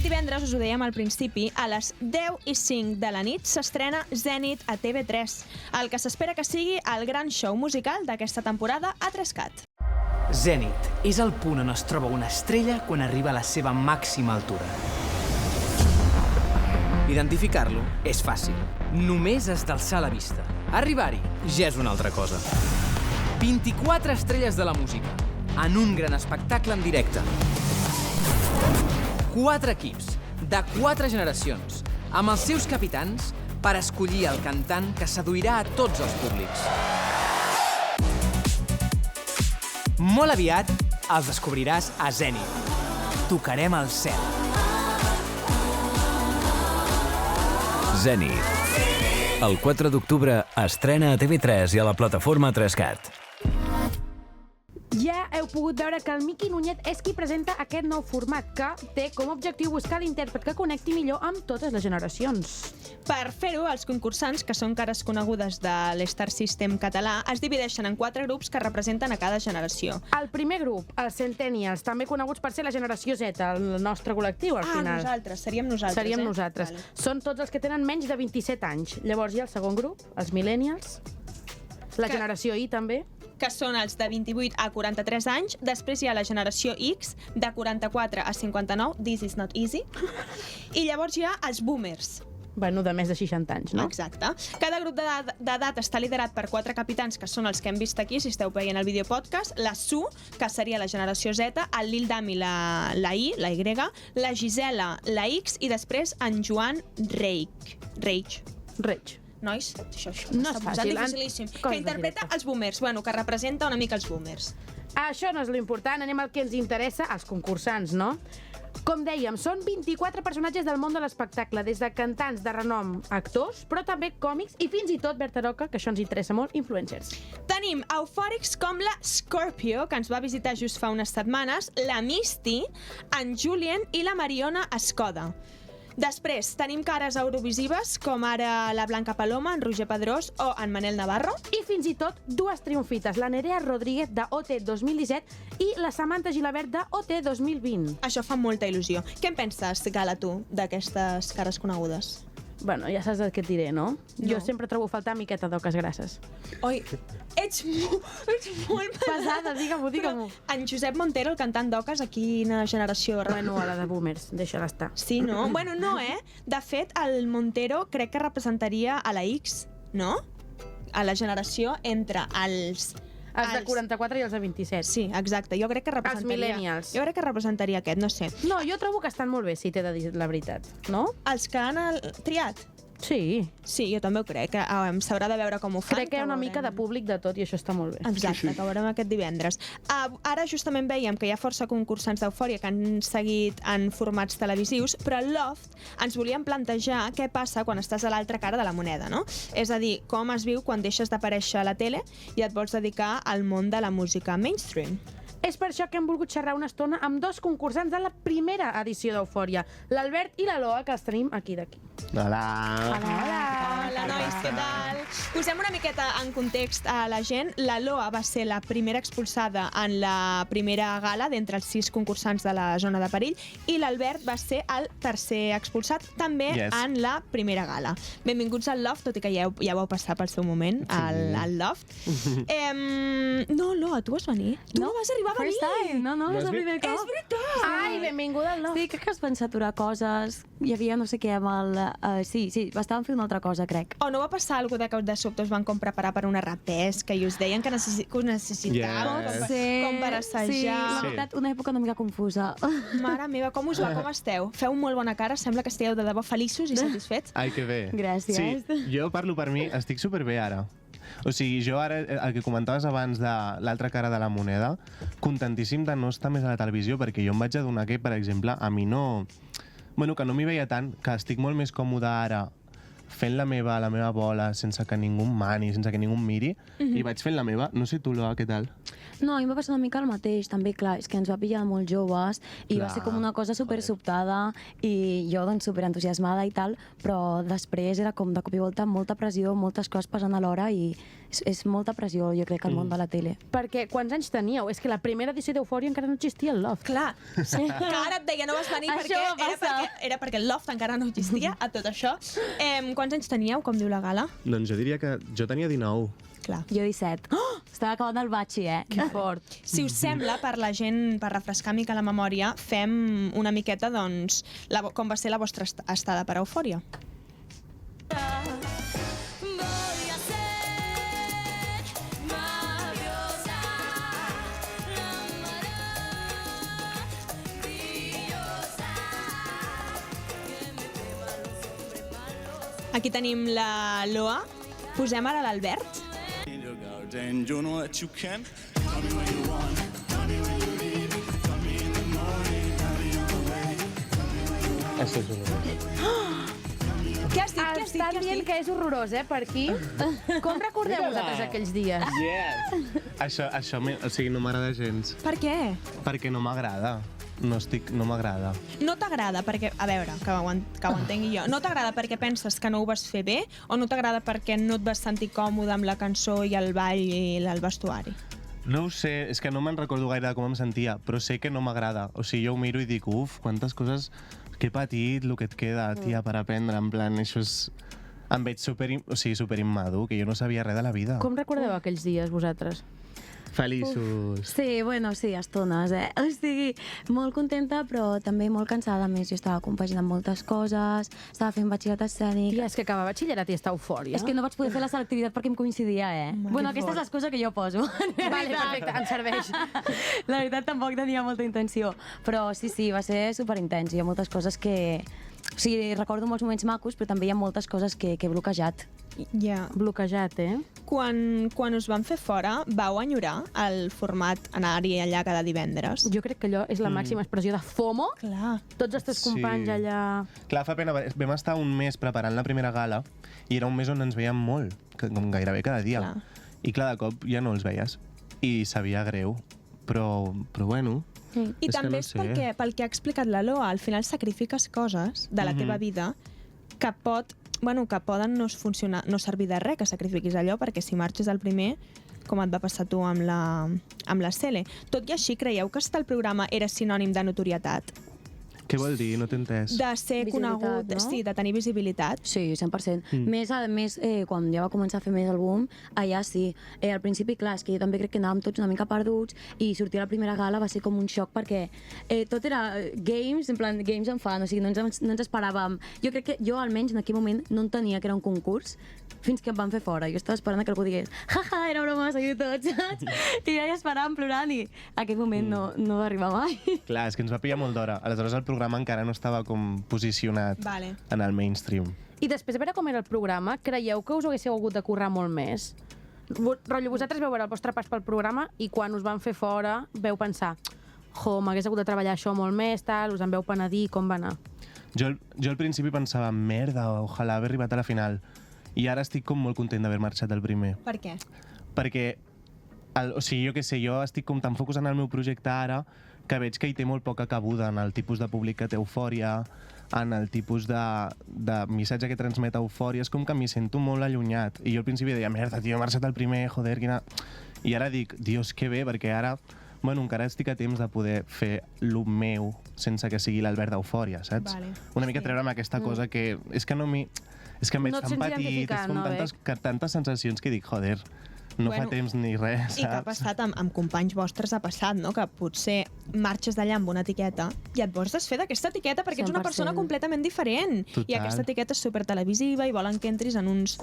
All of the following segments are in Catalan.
Aquest divendres, us ho dèiem al principi, a les 10:05 de la nit s'estrena Zenit a TV3, el que s'espera que sigui el gran show musical d'aquesta temporada a 3CAT. Zenit és el punt on es troba una estrella quan arriba a la seva màxima altura. Identificar-lo és fàcil. Només has d'alçar la vista. Arribar-hi ja és una altra cosa. 24 estrelles de la música, en un gran espectacle en directe. 4 equips, de 4 generacions, amb els seus capitans, per escollir el cantant que seduirà a tots els públics. Molt aviat els descobriràs a Zenit. Tocarem el cel. Zenit. El 4 d'octubre estrena a TV3 i a la plataforma 3CAT. Ja heu pogut veure que el Miqui Núñez és qui presenta aquest nou format, que té com a objectiu buscar l'intèrpret que connecti millor amb totes les generacions. Per fer-ho, els concursants, que són cares conegudes de l'Star System català, es divideixen en 4 grups que representen a cada generació. El primer grup, els Centennials, també coneguts per ser la generació Z, el nostre col·lectiu, al final. Nosaltres, seríem nosaltres. Seríem nosaltres. Vale. Són tots els que tenen menys de 27 anys. Llavors hi ha el segon grup, els Millennials, la generació I també, que són els de 28 a 43 anys. Després hi ha la generació X, de 44 a 59, this is not easy. I llavors hi ha els boomers. bueno, de més de 60 anys, no? Exacte. Cada grup d'edat està liderat per 4 capitans, que són els que hem vist aquí, si esteu veient el videopodcast, la Su, que seria la generació Z, el Lil Dami, la I, la Y, la Gisela, la X, i després en Joan Reig. Nois, això No està és posant fàcil, dificilíssim. coses Que interpreta directes. els boomers, bueno, que representa una mica els boomers. Això no és l'important, anem al que ens interessa, als concursants, no? Com dèiem, són 24 personatges del món de l'espectacle, des de cantants de renom, actors, però també còmics i fins i tot, Berta Roca, que això ens interessa molt, influencers. Tenim eufòrics com la Scorpio, que ens va visitar just fa unes setmanes, la Misty, en Julien i la Mariona Escoda. Després, tenim cares eurovisives, com ara la Blanca Paloma, en Roger Pedrós o en Manel Navarro. I fins i tot dues triomfites, la Nerea Rodríguez de OT 2017 i la Samantha Gilabert de OT 2020. Això fa molta il·lusió. Què en penses, Gala, tu, d'aquestes cares conegudes? Bueno, ja saps el que et diré, no? No. Jo sempre trobo a faltar miqueta d'oques grasses. Oi, ets molt Pesada, digue-m'ho, digue-m'ho. Però en Josep Montero, el cantant d'oques, a quina generació? Bueno, a la de boomers, deixa-la estar. Sí, no? Bueno, no, De fet, el Montero crec que representaria a la X, no? A la generació entre els Els de 44 i els de 27. Sí, exacte. Jo crec que representaria... millennials. Jo crec que representaria aquest, no sé. No, jo trobo que estan molt bé, si t'he de dir la veritat, no? Els que han triat? Sí. Sí, jo també ho crec. S'haurà de veure com ho fan. Crec que hi ha una mica de públic de tot i això està molt bé. Exacte, que ho veurem aquest divendres. Ara justament veiem que hi ha força concursants d'Eufòria que han seguit en formats televisius, però al Loft ens volíem plantejar què passa quan estàs a l'altra cara de la moneda, no? És a dir, com es viu quan deixes d'aparèixer a la tele i et vols dedicar al món de la música mainstream. És per això que hem volgut xerrar una estona amb dos concursants de la primera edició d'Eufòria, l'Albert i la Loa, que els tenim aquí d'aquí. Hola. Hola, nois, què tal? Posem una miqueta en context a la gent. La Loa va ser la primera expulsada en la primera gala d'entre els 6 concursants de la zona de perill i l'Albert va ser el tercer expulsat també en la primera gala. Benvinguts al Loft, tot i que ja vau passar pel seu moment al Loft. No, Loa, tu vas venir? Tu no vas arribar a venir? First time. No, és el primer cop. És veritat! Ai, benvinguda al Loft. Sí, crec que es van saturar coses. Hi havia no sé què amb el... sí, estàvem fent una altra cosa, crec. O no va passar alguna cosa de sobte us van com preparar per una repesca i us deien que ho necessitàveu com per assajar? Sí, la veritat, una època una mica confusa. Mare meva, com us va? Com esteu? Feu molt bona cara, sembla que estigueu de debò feliços i satisfets. Ai, que bé. Gràcies. Sí, jo parlo per mi, estic superbé ara. O sigui, jo ara, el que comentaves abans de l'altra cara de la moneda, contentíssim de no estar més a la televisió, perquè jo em vaig adonar que, per exemple, a mi no... Bueno, que no m'hi veia tant, que estic molt més còmode ara fent la meva bola, sense que ningú em mani, sense que ningú em miri, i vaig fent la meva. No sé tu, Loa, què tal? No, a mi em va passar una mica el mateix, també, clar, és que ens va pillar molt joves i va ser com una cosa super sobtada i jo, doncs, super entusiasmada i tal, però després era com de cop i volta molta pressió, moltes coses passant alhora i És molta pressió, jo crec, al món de la tele. Perquè quants anys teníeu? És que la primera edició d'Eufòria encara no existia el Loft. Clar, sí. Que ara et deia no vas venir Això va passar. era perquè el Loft encara no existia, a tot això. Quants anys teníeu, com diu la gala? Doncs jo diria que jo tenia 19. Clar. Jo 17. Oh! Estava acabant el batxi, Que fort. Si us sembla, per la gent, per refrescar mica la memòria, fem una miqueta, doncs, com va ser la vostra estada per Eufòria. Aquí tenim la Loa. Posem ara l'Albert. And you know that you can. Això és horrorós. Què has dit? Què has dit? Estan dient que és horrorós, per aquí. Com recordeu vosaltres aquells dies? Yes! Això o sigui, no m'agrada gens. Per què? Perquè no m'agrada. No m'agrada. No t'agrada perquè... A veure, que ho entengui jo. No t'agrada perquè penses que no ho vas fer bé o no t'agrada perquè no et vas sentir còmode amb la cançó i el ball i el vestuari? No ho sé, és que no me'n recordo gaire de com em sentia, però sé que no m'agrada. O sigui, jo ho miro i dic, uf, quantes coses... Que petit, el que et queda, tia, per aprendre. En plan, això és... Em veig superimmadur, que jo no sabia res de la vida. Com recordeu aquells dies, vosaltres? Feliços. Sí, bueno, sí, estones, O sigui, molt contenta, però també molt cansada. A més, jo estava compaginant moltes coses, estava fent batxillerat escènic. Tia, és que acabar batxillerat i estar Eufòria. És que no vaig poder fer la selectivitat perquè em coincidia, Bueno, que aquesta és l'excusa que jo poso. Vale, perfecte, em serveix. La veritat, tampoc tenia molta intenció. Però sí, va ser superintens. Hi ha moltes coses que... O sigui, recordo molts moments macos, però també hi ha moltes coses que he bloquejat. Ja. Bloquejat, Quan us van fer fora, vau enyorar el format anar-hi allà cada divendres? Jo crec que allò és la màxima expressió de FOMO. Clar. Tots els teus companys allà... Clar, fa pena. Vam estar un mes preparant la primera gala i era un mes on ens veiem molt, com gairebé cada dia. Clar. I clar, de cop ja no els veies. I sabia greu. Però bueno... I també és pel que ha explicat la Loa, al final sacrifiques coses de la teva vida que poden no servir de res que sacrifiquis allò, perquè si marxes al primer, com et va passar tu amb la Cele. Tot i així, creieu que estar al programa era sinònim de notorietat? Què vol dir? No t'he entès. De ser conegut, no? sí, de tenir visibilitat. Sí, 100%. Més, quan ja va començar a fer més el boom, allà sí. Al principi, clar, és que jo també crec que anàvem tots una mica perduts i sortir a la primera gala va ser com un xoc perquè tot era games, en plan, games en fan, o sigui, no ens esperàvem. Jo crec que jo, almenys, en aquell moment, no entenia que era un concurs fins que em van fer fora. Jo estava esperant que algú digués jaja, era broma, seguiu tots, saps? I ja esperàvem plorant i aquell moment no va arribar mai. Clar, és que ens va pillar molt d'hora. Aleshores el programa encara no estava com posicionat en el mainstream. I després de veure com era el programa, creieu que us haguéssiu hagut de currar molt més? Rotllo, vosaltres veu veure el vostre pas pel programa i quan us van fer fora veu pensar m'hagués hagut de treballar això molt més, tal, us en veu penedir, com va anar? Jo al principi pensava, merda, ojalà haver arribat a la final. I ara estic com molt content d'haver marxat del primer. Per què? Perquè, o sigui, jo què sé, jo estic com tan focus en el meu projecte ara que veig que hi té molt poca cabuda en el tipus de públic que té Eufòria, en el tipus de missatge que transmet Eufòria. És com que m'hi sento molt allunyat. I jo al principi deia, merda, tio, he marxat el primer, joder, quina... I ara dic, dios, que bé, perquè ara... Bueno, encara estic a temps de poder fer lo meu sense que sigui l'Albert d'Eufòria, saps? Vale. Una mica treure'm aquesta cosa que... És que no m'hi... És que em veig No et tan sents petit, és identificat, com no, tantes sensacions que dic, joder, no fa temps ni res, saps? I que ha passat amb companys vostres, ha passat, no? Que potser marxes d'allà amb una etiqueta i et vols desfer d'aquesta etiqueta perquè ets una 100%. persona completament diferent. Total. I aquesta etiqueta és supertelevisiva i volen que entris en uns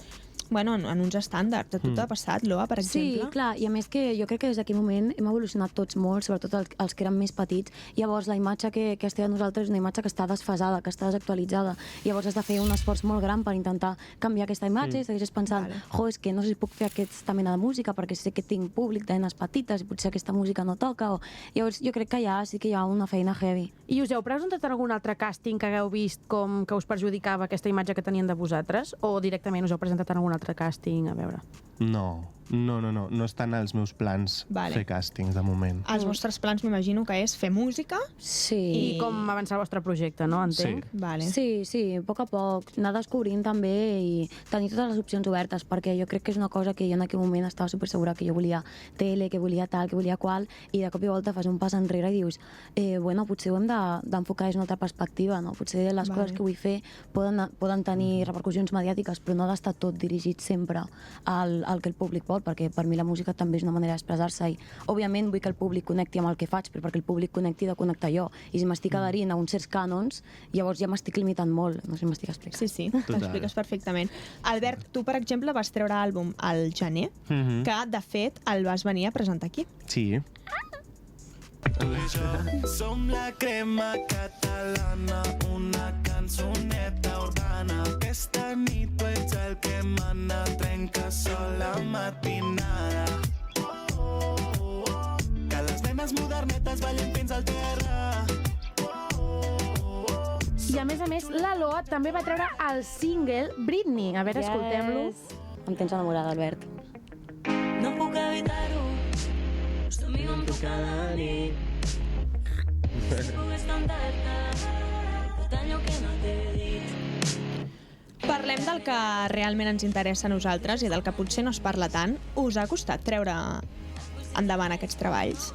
estàndards. A tu t'ha passat, Loa, per exemple? Sí, clar, i a més que jo crec que des d'aquell moment hem evolucionat tots molt, sobretot els que eren més petits. Llavors la imatge que es té de nosaltres és una imatge que està desfasada, que està desactualitzada. Llavors has de fer un esforç molt gran per intentar canviar aquesta imatge i segueixes pensant, és que no sé si puc fer aquesta mena de música perquè sé que tinc públic de nenes petites i potser aquesta música no toca. Llavors jo crec que sí que hi ha una feina heavy. I us heu presentat en algun altre càsting que hagueu vist com que us perjudicava aquesta imatge que tenien de vosaltres? O directament us heu presentat en algun altre càsting? A veure. No, No estan als meus plans fer càstings, de moment. Els vostres plans m'imagino que és fer música. Sí. I com avançar el vostre projecte, no? Entenc? Sí, a poc a poc, anar descobrint també i tenir totes les opcions obertes, perquè jo crec que és una cosa que jo en aquell moment estava super segura que jo volia tele, que volia tal, que volia qual, i de cop i volta fas un pas enrere i dius bueno, potser ho hem d'enfocar des d'una altra perspectiva, no? Potser les coses que vull fer poden tenir repercussions mediàtiques, però no ha d'estar tot dirigit sempre al que el públic vol, perquè per mi la música també és una manera d'expressar-se i, òbviament, vull que el públic connecti amb el que faig, però perquè el públic connecti de connectar jo. I si m'estic adherint a uns certs cànons, llavors ja m'estic limitant molt. No sé si m'estic explicant. Sí, t'expliques perfectament. Albert, tu, per exemple, vas treure àlbum al gener, que, de fet, el vas venir a presentar aquí. Sí. Tu i jo som la crema catalana, una cançoneta urbana. Aquesta nit tu ets el que mana, trenca sol la matinada. Que les nenes modernetes ballin fins al terra. I a més, la Loa també va treure el single Britney. A veure, escoltem-lo. Em tens enamorada, Albert. No puc evitar-ho, somio amb tu cada nit. Si pogués cantar-te tot allò que no t'he dit. Parlem del que realment ens interessa a nosaltres i del que potser no es parla tant. Us ha costat treure endavant aquests treballs?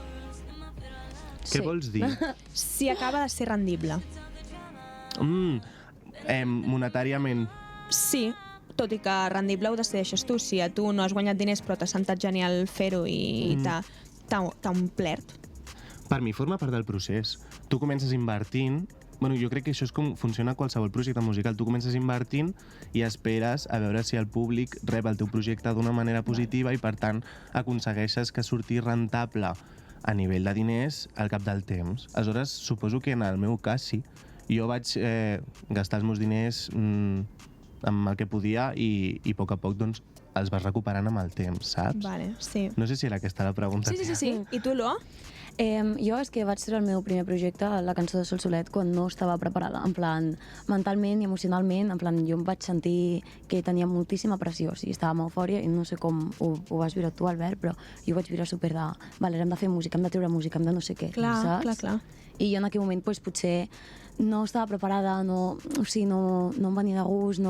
Què vols dir? Si acaba de ser rendible. Monetàriament. Sí, tot i que rendible ho decideixes tu. Si a tu no has guanyat diners però t'ha sentat genial fer-ho i t'ha omplert. Per mi forma part del procés. Tu comences invertint. Bueno, jo crec que això és com funciona qualsevol projecte musical. Tu comences invertint i esperes a veure si el públic rep el teu projecte d'una manera positiva i, per tant, aconsegueixes que surti rentable a nivell de diners al cap del temps. Aleshores, suposo que en el meu cas sí. Jo vaig gastar els meus diners amb el que podia i a poc doncs, els vas recuperant amb el temps, saps? Vale, sí. No sé si era aquesta la pregunta. Sí. I tu, Loa? Jo és que vaig treure el meu primer projecte, la cançó de Sol Solet, quan no estava preparada, en plan, mentalment i emocionalment, en plan, jo em vaig sentir que tenia moltíssima pressió, o sigui, estava amb eufòria i no sé com ho vas viure tu, Albert, però jo ho vaig viure super de, vale, hem de fer música, hem de treure música, hem de no sé què, saps? Clar. I jo en aquell moment, potser no estava preparada, no em venia de gust,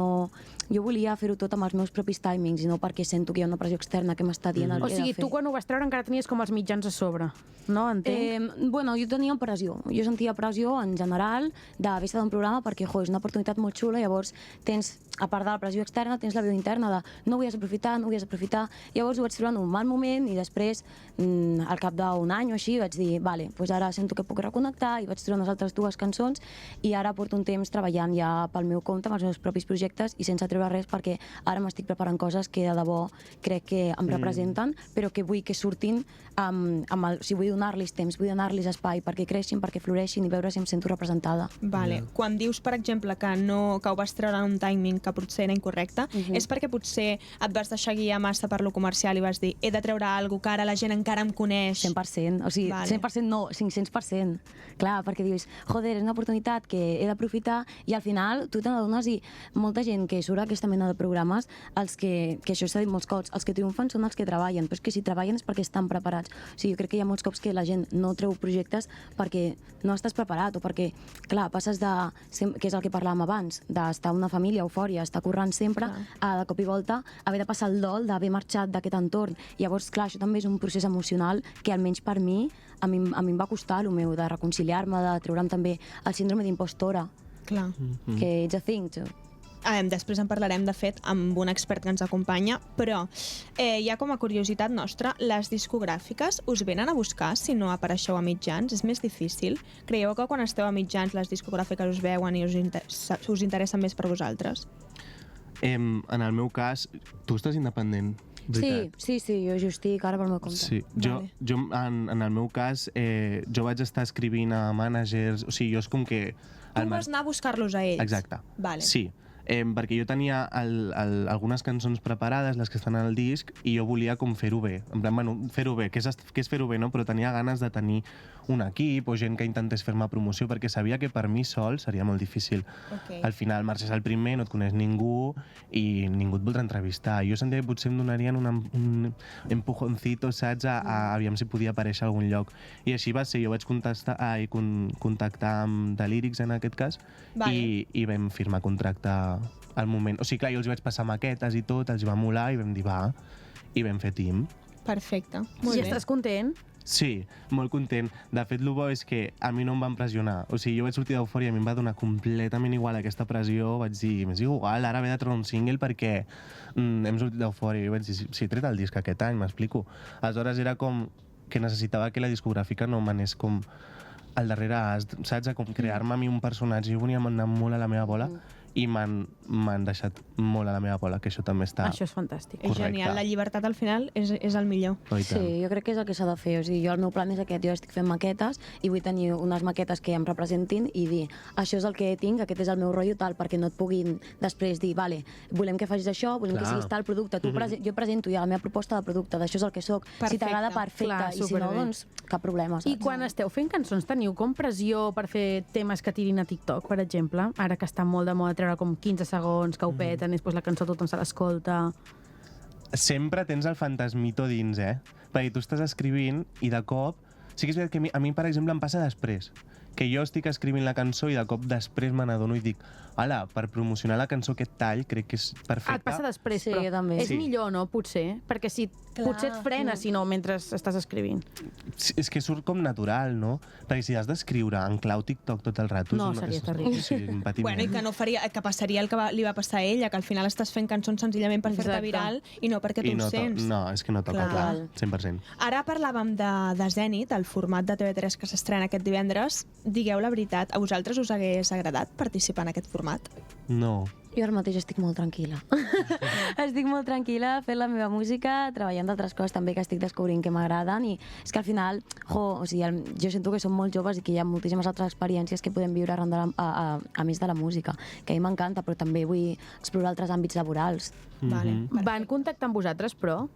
jo volia fer-ho tot amb els meus propis timings i no perquè sento que hi ha una pressió externa que m'està dient el que he de fer. O sigui, tu quan ho vas treure encara tenies com els mitjans a sobre, no? Entenc? Bueno, jo tenia pressió. Jo sentia pressió en general d'haver estat un programa perquè, és una oportunitat molt xula, llavors tens, a part de la pressió externa, tens la veu interna de no ho havies d'aprofitar. Llavors ho vaig trobar en un mal moment i després, al cap d'un any o així, vaig dir, vale, doncs ara sento que puc reconnectar i vaig treure unes altres 2 cançons i ara porto un temps treballant ja pel meu compte, amb els meus propis projectes i sense treure res perquè ara m'estic preparant coses que de debò crec que em representen, però que vull que surtin vull donar-los temps, vull donar-los espai perquè creixin, perquè floreixin i veure si em sento representada. Vale. Quan dius, per exemple, que ho vas treure en un timing que potser era incorrecte, és perquè potser et vas deixar guiar massa per lo comercial i vas dir, he de treure alguna cosa que ara la gent encara em coneix. 100%, o sigui, 100% no, 500%. Clar, perquè dius, és una oportunitat que he d'aprofitar i al final tu te n'adones i molta gent que surt a aquesta mena de programes, que això s'ha dit molts cops, els que triomfen són els que treballen, però és que si treballen és perquè estan preparats. O sigui, jo crec que hi ha molts cops que la gent no treu projectes perquè no estàs preparat o perquè, clar, passes de, que és el que parlàvem abans, d'estar una família, eufòria, estar currant sempre, a de cop i volta haver de passar el dol d'haver marxat d'aquest entorn. Llavors, clar, això també és un procés emocional que almenys per mi, a mi em va costar el meu, de reconciliar-me, de treure'm també el síndrome d'impostora. Clar. Que it's a thing, too. Després en parlarem, de fet, amb un expert que ens acompanya, però ja com a curiositat nostra, les discogràfiques us venen a buscar si no apareixeu a mitjans? És més difícil? Creieu que quan esteu a mitjans les discogràfiques us veuen i us interessen més per vosaltres? En el meu cas, tu estàs independent, veritat? Sí, jo estic ara pel meu compte. Sí, jo en el meu cas, jo vaig estar escrivint a mànagers, o sigui, jo és com que... Tu vas anar a buscar-los a ells? Exacte. Vale. Sí. perquè jo tenia algunes cançons preparades, les que estan al disc, i jo volia com fer-ho bé. En plan, bueno, fer-ho bé, què és fer-ho bé, no? Però tenia ganes de tenir un equip o gent que intentés fer-me promoció, perquè sabia que per mi sol seria molt difícil. Okay. Al final marxes al primer, no et coneix ningú i ningú et voldrà entrevistar. Jo sentia que potser em donarien un empujoncito, saps? Aviam si podia aparèixer a algun lloc. I així va ser, jo vaig contactar amb Delírics en aquest cas, i vam firmar contracte al moment. O sigui, clar, jo els vaig passar maquetes i tot, els va molar i vam dir va, i vam fer team. Perfecte, molt bé. I estàs content? Sí, molt content. De fet, el bo és que a mi no em van pressionar. O sigui, jo vaig sortir d'Eufòria i a mi em va donar completament igual aquesta pressió. Vaig dir, m'és igual, ara haver de treure un single perquè hem sortit d'Eufòria. I vaig dir, sí, he tret el disc aquest any, m'explico. Aleshores era com que necessitava que la discogràfica no m'anés com al darrere, saps? Com crear-me a mi un personatge. Jo volia anar molt a la meva bola i m'han deixat molt a la meva bola, que això també està Això és fantàstic. És genial, la llibertat al final és el millor. Sí, jo crec que és el que s'ha de fer. O sigui, jo el meu plan és aquest, jo estic fent maquetes i vull tenir unes maquetes que em representin i dir, això és el que tinc, aquest és el meu rotllo tal, perquè no et puguin després dir, vale, volem que facis això, volem que siguis tal producte, jo presento ja la meva proposta de producte, d'això és el que soc. Si t'agrada, perfecte, Clar, i si no, doncs cap problema. Saps? I quan esteu fent cançons, teniu com pressió per fer temes que tirin a TikTok, per exemple? Ara que està molt de moda treure com 15 segons, que ho peten, i després la cançó tothom se l'escolta. Sempre tens el fantasmito dins, Perquè tu estàs escrivint i de cop... Sí que és veritat que a mi, per exemple, em passa després. Que jo estic escrivint la cançó i de cop després me n'adono i dic ala, per promocionar la cançó aquest tall crec que és perfecte. Et passa després, Sí, però jo també. és millor, no? Potser. Perquè si potser et frena, si no, mentre estàs escrivint. Sí, és que surt com natural, no? Perquè si has d'escriure en clau TikTok tot el rato... No, seria terrible. Sí, un patiment. Bueno, i que passaria el que li va passar a ella, que al final estàs fent cançons senzillament per fer-te viral i no perquè tu ho sents. No, és que no toca, clar, 100%. Ara parlàvem de Zenit, el format de TV3 que s'estrena aquest divendres. Digueu la veritat, a vosaltres us hagués agradat participar en aquest format? No. Jo ara mateix estic molt tranquil·la. Estic molt tranquil·la fent la meva música, treballant d'altres coses també que estic descobrint que m'agraden i és que al final, o sigui, jo sento que som molt joves i que hi ha moltíssimes altres experiències que podem viure arran a més de la música, que a mi m'encanta, però també vull explorar altres àmbits laborals. Vale. Van contactar amb vosaltres, però?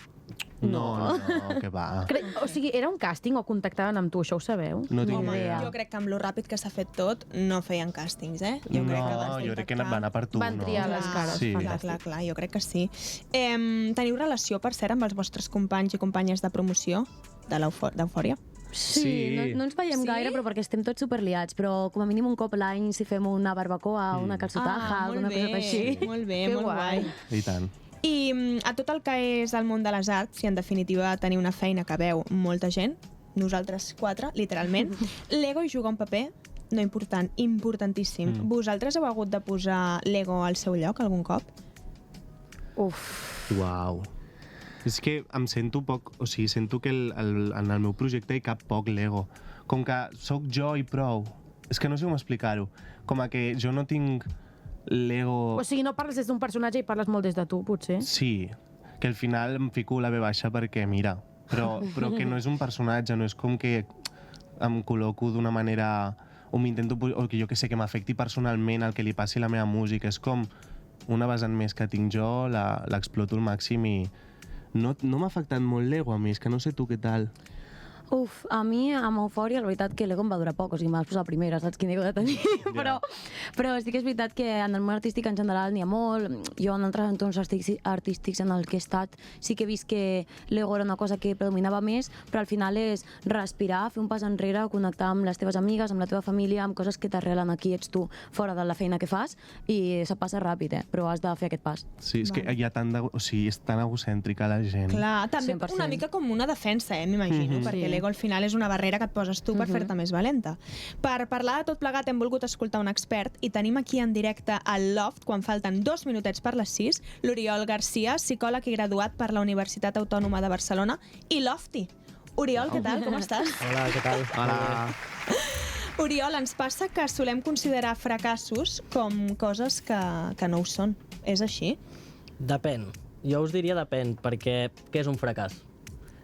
No, que va. O sigui, era un càsting o contactaven amb tu, això ho sabeu? No tinc Home, idea. jo crec que amb lo ràpid que s'ha fet tot no feien càstings, Jo crec que van anar per tu, Van triar no? les cares. Sí. Clar, jo crec que sí. Teniu relació, per cert, amb els vostres companys i companyes de promoció d'Eufòria? Sí. No ens veiem gaire, però perquè estem tots superliats, però com a mínim un cop l'any si fem una barbacoa, una calçotaja, alguna cosa així. Molt bé, Que molt guai. I tant. I a tot el que és el món de les arts, si en definitiva teniu una feina que veu molta gent, nosaltres 4, literalment, l'ego hi juga un paper no important, importantíssim. Vosaltres heu hagut de posar l'ego al seu lloc algun cop? Uau. És que em sento poc... O sigui, sento que en el meu projecte hi cap poc l'ego. Com que sóc jo i prou. És que no sé com explicar-ho. Com a que jo no tinc l'ego... O sigui, no parles des d'un personatge i parles molt des de tu, potser? Sí, que al final em fico la B baixa perquè, mira, però que no és un personatge, no és com que em col·loco d'una manera o m'intento, o que jo que sé, que m'afecti personalment el que li passi a la meva música. És com una vessant més que tinc jo, l'exploto al màxim i no m'ha afectat molt l'ego a mi, és que no sé tu què tal. A mi, amb Eufòria, la veritat que l'ego em va durar poc, o sigui, m'has posat primera, saps quin ego de tenir? Però sí que és veritat que en el món artístic en general n'hi ha molt. Jo en altres entorns artístics en el que he estat sí que he vist que l'ego era una cosa que predominava més, però al final és respirar, fer un pas enrere, connectar amb les teves amigues, amb la teva família, amb coses que t'arrelen aquí, ets tu, fora de la feina que fas, i se passa ràpid, però has de fer aquest pas. Sí, és que hi ha tant o sigui, és tan egocèntrica la gent. Clar, també 100%. una mica com una defensa, m'imagino, perquè l'ego al final és una barrera que et poses tu per fer-te més valenta. Per parlar de tot plegat hem volgut escoltar un expert i tenim aquí en directe al Loft, quan falten 2 minutets per les 6, l'Oriol Garcia, psicòleg i graduat per la Universitat Autònoma de Barcelona i Lofty. Oriol, què tal? Com estàs? Hola, què tal? Hola. Oriol, ens passa que solem considerar fracassos com coses que no ho són. És així? Depèn. Jo us diria depèn, perquè què és un fracàs?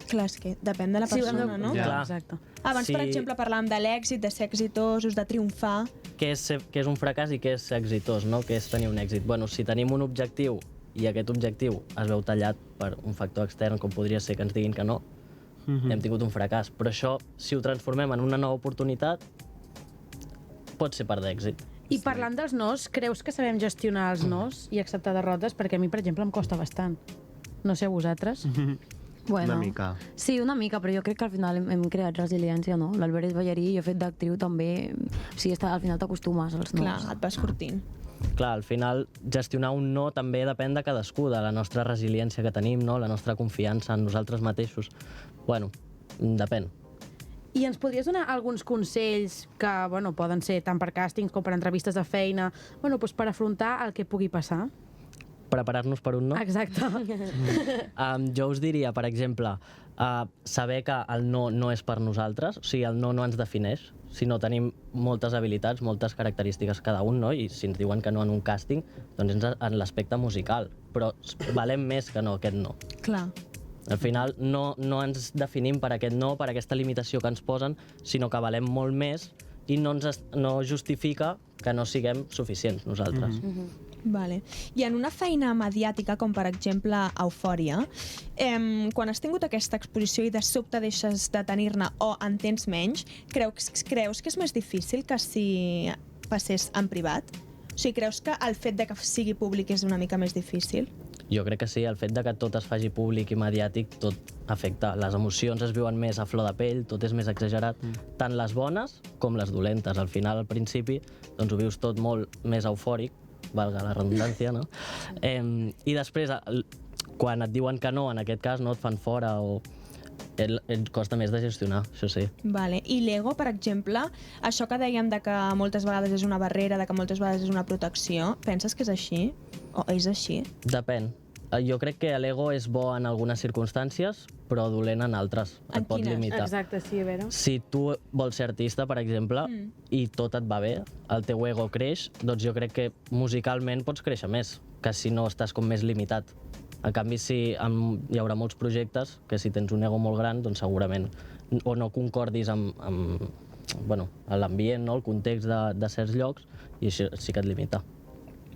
Clar, és que depèn de la persona, no? Ja. Clar. Exacte. Abans, per exemple, parlàvem de l'èxit, de ser exitosos, de triomfar. Què és un fracàs i què és ser exitós, no? Què és tenir un èxit? Bueno, si tenim un objectiu i aquest objectiu es veu tallat per un factor extern, com podria ser que ens diguin que no, hem tingut un fracàs. Però això, si ho transformem en una nova oportunitat, pot ser part d'èxit. I parlant dels nos, creus que sabem gestionar els nos i acceptar derrotes? Perquè a mi, per exemple, em costa bastant. No sé a vosaltres. Bueno, Una mica. Sí, una mica, però jo crec que al final hem creat resiliència, no? L'Albert és ballarí, jo he fet d'actriu també. Sí, al final t'acostumes als nos. Clar, et vas curtint. Clar, al final, gestionar un no també depèn de cadascú, de la nostra resiliència que tenim, no? La nostra confiança en nosaltres mateixos. Bueno, depèn. I ens podries donar alguns consells que, bueno, poden ser tant per càstings com per entrevistes de feina, bueno, doncs per afrontar el que pugui passar? Preparar-nos per un no? Exacte. Jo us diria, per exemple, saber que el no no és per nosaltres, o sigui, el no no ens defineix, sinó tenim moltes habilitats, moltes característiques cada un, no? I si ens diuen que no en un càsting, doncs és en l'aspecte musical, però valem més que no aquest no. Clar. Al final no ens definim per aquest no, per aquesta limitació que ens posen, sinó que valem molt més i no justifica que no siguem suficients nosaltres. Vale. I en una feina mediàtica, com per exemple Eufòria, quan has tingut aquesta exposició i de sobte deixes de tenir-ne o en tens menys, creus que és més difícil que si passés en privat? O sigui, creus que el fet de que sigui públic és una mica més difícil? Jo crec que sí, el fet de que tot es faci públic i mediàtic, tot afecta. Les emocions es viuen més a flor de pell, tot és més exagerat, tant les bones com les dolentes. Al final, al principi, doncs ho vius tot molt més eufòric, valga la redundància, no? I després, quan et diuen que no, en aquest cas, no et fan fora o et costa més de gestionar, això sí. Vale. I l'ego, per exemple, això que dèiem de que moltes vegades és una barrera, de que moltes vegades és una protecció, penses que és així? O és així? Depèn. Jo crec que l'ego és bo en algunes circumstàncies, però dolent en altres. En et pot quines? limitar. Exacte, sí, a veure. Si tu vols ser artista, per exemple, i tot et va bé, el teu ego creix, doncs jo crec que musicalment pots créixer més, que si no estàs com més limitat. En canvi, hi haurà molts projectes que si tens un ego molt gran, doncs segurament o no concordis amb l'ambient, no? El context de certs llocs, i això sí que et limita.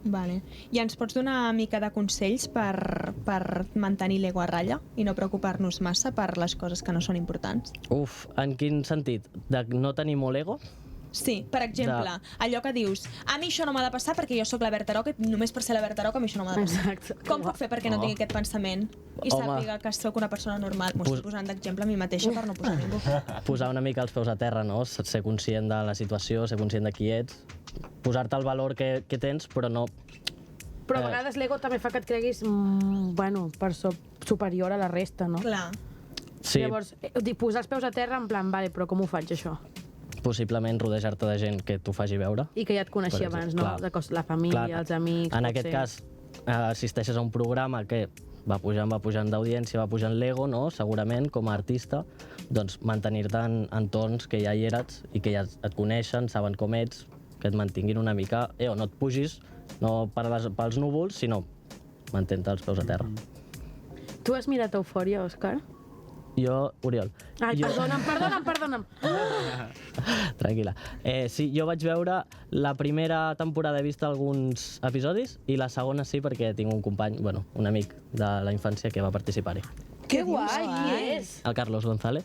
Vale. I ens pots donar una mica de consells per mantenir l'ego a ratlla i no preocupar-nos massa per les coses que no són importants? Uf, en quin sentit? De no tenir molt ego? Sí, per exemple, allò que dius a mi això no m'ha de passar perquè jo sóc la Berta Roca i només per ser la Berta Roca a mi això no m'ha de passar. Exacte. Com puc fer perquè no tingui aquest pensament i sàpiga que sóc una persona normal? M'ho estic posant d'exemple a mi mateixa per no posar ningú. Posar una mica els peus a terra, no? Ser conscient de la situació, ser conscient de qui ets, posar-te el valor que tens, però no... Però a vegades l'ego també fa que et creguis, superior a la resta, no? Clar. Sí, Llavors, posar els peus a terra en plan, vale, però com ho faig, això? possiblement rodejar-te de gent que t'ho faci veure. I que ja et coneixia abans, no? La família, els amics... En aquest cas, assisteixes a un programa que va pujant d'audiència, va pujant l'ego, no? Segurament, com a artista, doncs mantenir-te en entorns que ja hi eres i que ja et coneixen, saben com ets, que et mantinguin una mica... no et pugis, no pels núvols, sinó mantén-te els peus a terra. Tu has mirat Eufòria, Òscar? Jo, Oriol. Ai, perdona'm. Tranquil·la. Sí, jo vaig veure la primera temporada, he vist alguns episodis, i la segona sí, perquè tinc un company, un amic de la infància que va participar-hi. Que guai, qui és? El Carlos González.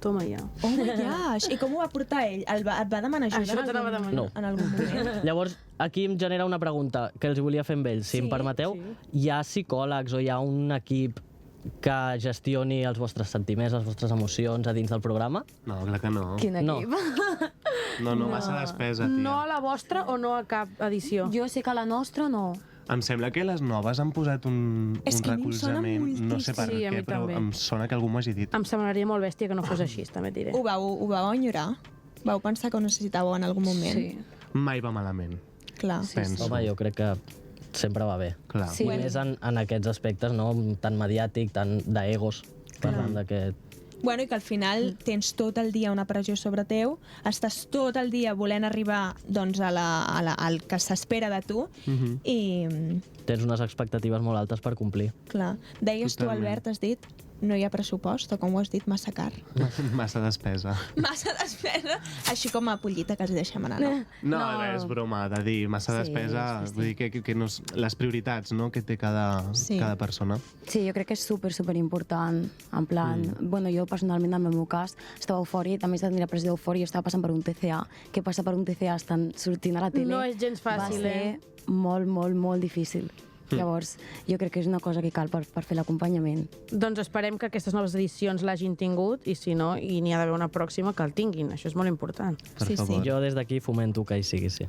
Toma ja. Oh my gosh! I com ho va portar ell? Et va demanar ajuda Això t'anava a demanar. No. en algun moment? Llavors, aquí em genera una pregunta que els volia fer amb ells, si em permeteu. Hi ha psicòlegs o hi ha un equip que gestioni els vostres sentiments, les vostres emocions a dins del programa? No, clar que no. Quin equip? No, massa despesa, tia. No a la vostra o no a cap edició? Jo sé que a la nostra no. Em sembla que les noves han posat un És que a mi em sona recolzament, no sé per moltíssim. Sí, a què, mi però també. em sona que algú m'ho hagi dit. Em semblaria molt bèstia que no fos així, també et diré. Ho vau enyorar? Vau pensar que ho necessitàveu en algun moment? Sí. Mai va malament, Clar. penso. Home, jo crec que sempre va bé. Clar. Sí. I més en aquests aspectes, no? Tan mediàtic, tan d'egos, parlant d'aquest... Bueno, i que al final tens tot el dia una pressió sobre teu, estàs tot el dia volent arribar doncs, al que s'espera de tu i, Tens unes expectatives molt altes per complir. clar, deies tu, Totalment. Albert, has dit? no hi ha pressupost, o com ho has dit, massa car. Massa despesa. Massa despesa, així com a pollita que els deixem anar, no? No, és broma de dir massa despesa, vull dir que no, les prioritats, no?, que té cada persona. Sí, jo crec que és super important. En plan, bueno, jo personalment, en el meu cas, estava a Eufòria i també estava tenint la pressió d'Eufòria i estava passant per un TCA. Què passa per un TCA estan sortint a la tele? No és gens fàcil, Va ser molt difícil. Llavors, jo crec que és una cosa que cal per fer l'acompanyament. Doncs esperem que aquestes noves edicions l'hagin tingut i si no, i n'hi ha d'haver una pròxima que el tinguin. Això és molt important. Sí. Jo des d'aquí fomento que hi sigui, sí.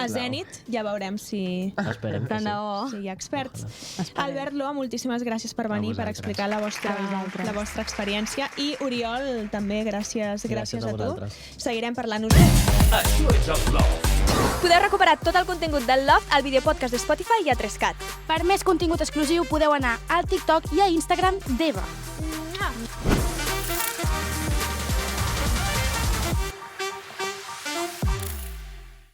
A Zenit ja veurem si Esperem que sí. si hi ha experts. Albert Loa, moltíssimes gràcies per venir, per explicar la vostra experiència. I Oriol, també, gràcies a tu. vosaltres. Seguirem parlant-nos. Això és el Love. Podeu recuperar tot el contingut del Love al videopodcast de Spotify i a 3CAT. Per més contingut exclusiu podeu anar al TikTok i a Instagram d'Eva.